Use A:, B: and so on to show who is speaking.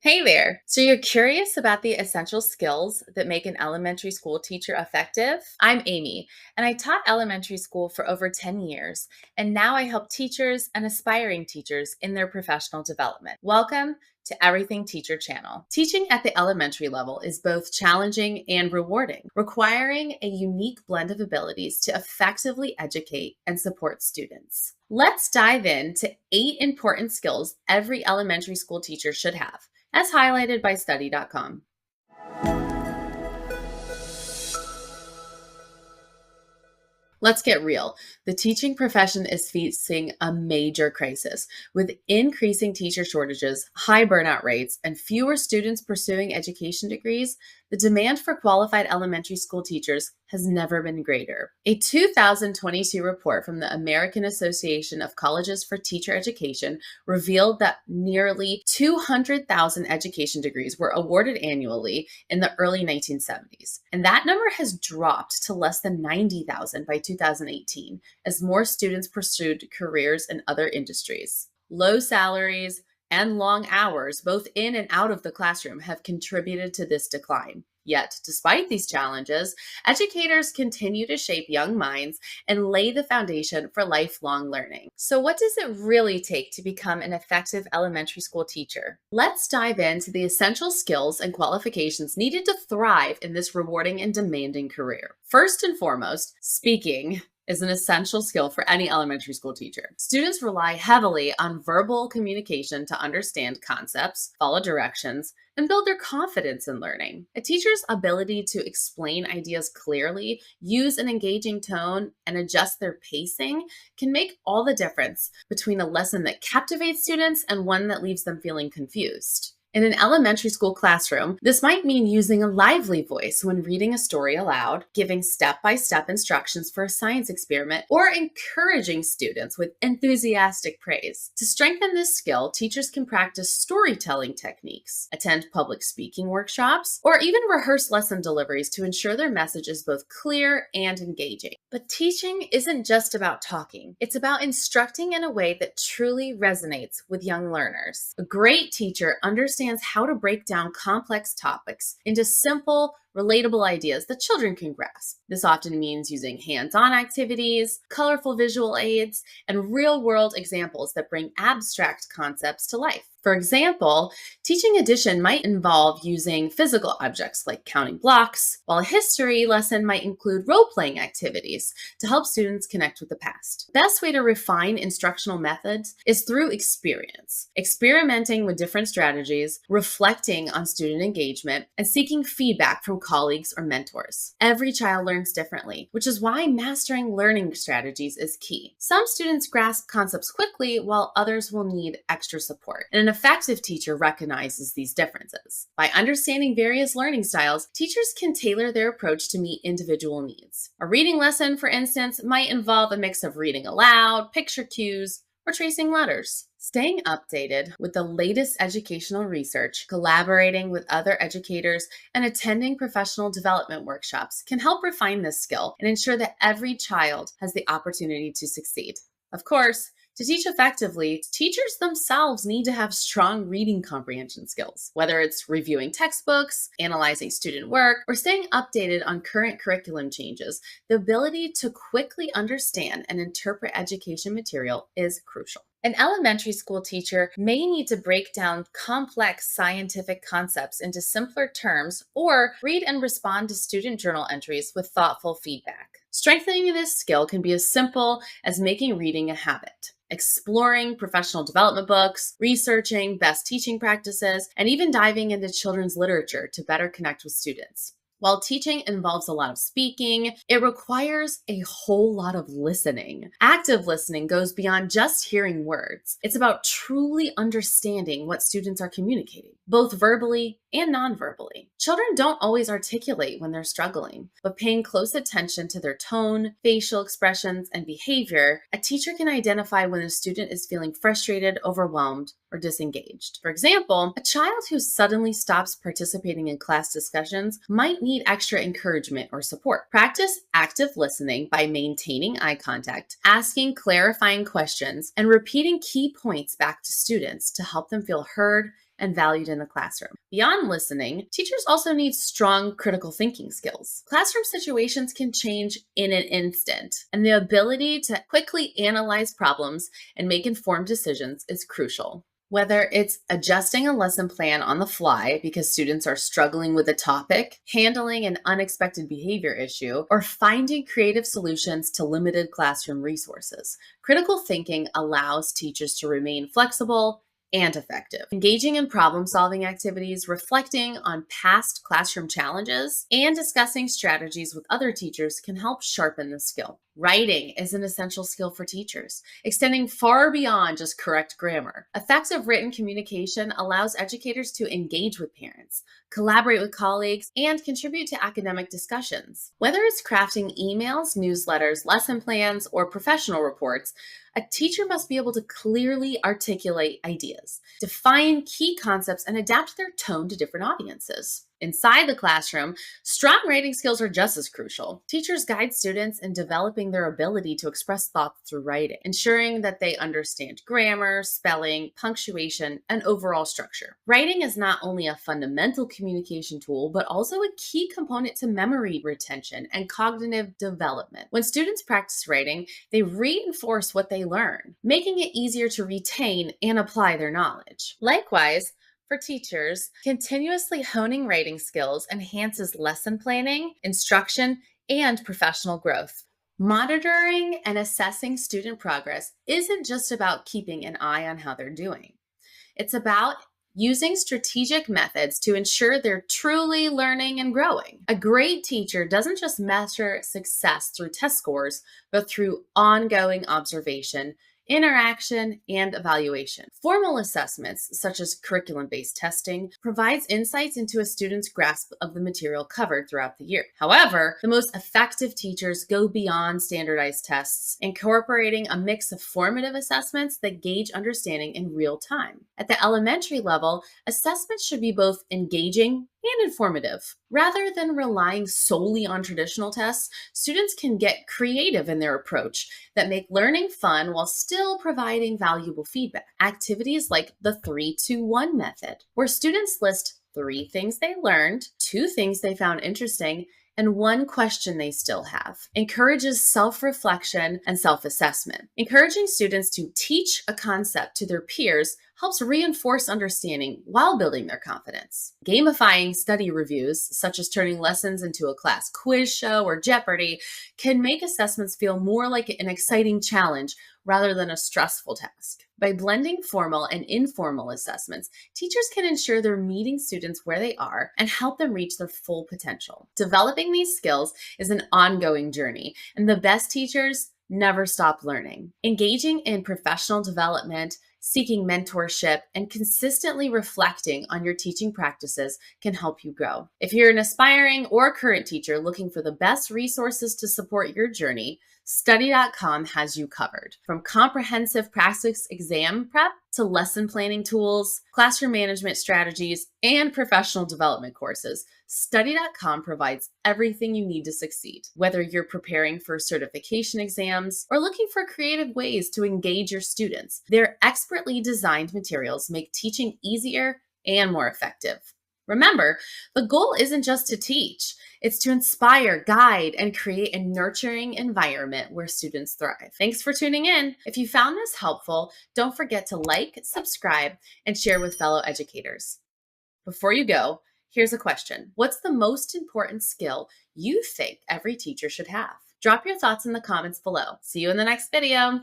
A: Hey there. So you're curious about the essential skills that make an elementary school teacher effective? I'm Amy, and I taught elementary school for over 10 years, and now I help teachers and aspiring teachers in their professional development. Welcome to Everything Teacher Channel. Teaching at the elementary level is both challenging and rewarding, requiring a unique blend of abilities to effectively educate and support students. Let's dive into 8 important skills every elementary school teacher should have, as highlighted by study.com. Let's get real. The teaching profession is facing a major crisis. With increasing teacher shortages, high burnout rates, and fewer students pursuing education degrees, the demand for qualified elementary school teachers has never been greater. A 2022 report from the American Association of Colleges for Teacher Education revealed that nearly 200,000 education degrees were awarded annually in the early 1970s. And that number has dropped to less than 90,000 by 2018 as more students pursued careers in other industries. Low salaries and long hours, both in and out of the classroom, have contributed to this decline. Yet, despite these challenges, educators continue to shape young minds and lay the foundation for lifelong learning. So, what does it really take to become an effective elementary school teacher? Let's dive into the essential skills and qualifications needed to thrive in this rewarding and demanding career. First and foremost, speaking is an essential skill for any elementary school teacher. Students rely heavily on verbal communication to understand concepts, follow directions, and build their confidence in learning. A teacher's ability to explain ideas clearly, use an engaging tone, and adjust their pacing can make all the difference between a lesson that captivates students and one that leaves them feeling confused. In an elementary school classroom, this might mean using a lively voice when reading a story aloud, giving step-by-step instructions for a science experiment, or encouraging students with enthusiastic praise. To strengthen this skill, teachers can practice storytelling techniques, attend public speaking workshops, or even rehearse lesson deliveries to ensure their message is both clear and engaging. But teaching isn't just about talking. It's about instructing in a way that truly resonates with young learners. A great teacher understands how to break down complex topics into simple, relatable ideas that children can grasp. This often means using hands-on activities, colorful visual aids, and real-world examples that bring abstract concepts to life. For example, teaching addition might involve using physical objects like counting blocks, while a history lesson might include role-playing activities to help students connect with the past. The best way to refine instructional methods is through experience, experimenting with different strategies, reflecting on student engagement, and seeking feedback from colleagues or mentors. Every child learns differently, which is why mastering learning strategies is key. Some students grasp concepts quickly, while others will need extra support. And an effective teacher recognizes these differences. By understanding various learning styles, teachers can tailor their approach to meet individual needs. A reading lesson, for instance, might involve a mix of reading aloud, picture cues, or tracing letters. Staying updated with the latest educational research, collaborating with other educators, and attending professional development workshops can help refine this skill and ensure that every child has the opportunity to succeed. Of course, to teach effectively, teachers themselves need to have strong reading comprehension skills, whether it's reviewing textbooks, analyzing student work, or staying updated on current curriculum changes. The ability to quickly understand and interpret education material is crucial. An elementary school teacher may need to break down complex scientific concepts into simpler terms or read and respond to student journal entries with thoughtful feedback. Strengthening this skill can be as simple as making reading a habit, exploring professional development books, researching best teaching practices, and even diving into children's literature to better connect with students. While teaching involves a lot of speaking, it requires a whole lot of listening. Active listening goes beyond just hearing words. It's about truly understanding what students are communicating, both verbally and non-verbally. Children don't always articulate when they're struggling, but paying close attention to their tone, facial expressions, and behavior, a teacher can identify when a student is feeling frustrated, overwhelmed, or disengaged. For example, a child who suddenly stops participating in class discussions might need extra encouragement or support. Practice active listening by maintaining eye contact, asking clarifying questions, and repeating key points back to students to help them feel heard and valued in the classroom. Beyond listening, teachers also need strong critical thinking skills. Classroom situations can change in an instant, and the ability to quickly analyze problems and make informed decisions is crucial. Whether it's adjusting a lesson plan on the fly because students are struggling with a topic, handling an unexpected behavior issue, or finding creative solutions to limited classroom resources, critical thinking allows teachers to remain flexible and effective. Engaging in problem-solving activities, reflecting on past classroom challenges, and discussing strategies with other teachers can help sharpen the skill. Writing is an essential skill for teachers, extending far beyond just correct grammar. Effective written communication allows educators to engage with parents, collaborate with colleagues, and contribute to academic discussions. Whether it's crafting emails, newsletters, lesson plans, or professional reports, a teacher must be able to clearly articulate ideas, define key concepts, and adapt their tone to different audiences. Inside the classroom, strong writing skills are just as crucial. Teachers guide students in developing their ability to express thoughts through writing, ensuring that they understand grammar, spelling, punctuation, and overall structure. Writing is not only a fundamental communication tool, but also a key component to memory retention and cognitive development. When students practice writing, they reinforce what they learn, making it easier to retain and apply their knowledge. Likewise, for teachers, continuously honing writing skills enhances lesson planning, instruction, and professional growth. Monitoring and assessing student progress isn't just about keeping an eye on how they're doing. It's about using strategic methods to ensure they're truly learning and growing. A great teacher doesn't just measure success through test scores, but through ongoing observation, interaction, and evaluation. Formal assessments, such as curriculum-based testing, provides insights into a student's grasp of the material covered throughout the year. However, the most effective teachers go beyond standardized tests, incorporating a mix of formative assessments that gauge understanding in real time. At the elementary level, assessments should be both engaging and informative. Rather than relying solely on traditional tests, students can get creative in their approach that make learning fun while still providing valuable feedback. Activities like the 3-2-1 method, where students list 3 things they learned, 2 things they found interesting, and 1 question they still have, encourages self-reflection and self-assessment. Encouraging students to teach a concept to their peers helps reinforce understanding while building their confidence. Gamifying study reviews, such as turning lessons into a class quiz show or Jeopardy, can make assessments feel more like an exciting challenge rather than a stressful task. By blending formal and informal assessments, teachers can ensure they're meeting students where they are and help them reach their full potential. Developing these skills is an ongoing journey, and the best teachers never stop learning. Engaging in professional development, seeking mentorship, and consistently reflecting on your teaching practices can help you grow. If you're an aspiring or current teacher looking for the best resources to support your journey, Study.com has you covered. From comprehensive practice exam prep to lesson planning tools, classroom management strategies, and professional development courses, Study.com provides everything you need to succeed. Whether you're preparing for certification exams or looking for creative ways to engage your students, their expertly designed materials make teaching easier and more effective. Remember, the goal isn't just to teach. It's to inspire, guide, and create a nurturing environment where students thrive. Thanks for tuning in. If you found this helpful, don't forget to like, subscribe, and share with fellow educators. Before you go, here's a question. What's the most important skill you think every teacher should have? Drop your thoughts in the comments below. See you in the next video.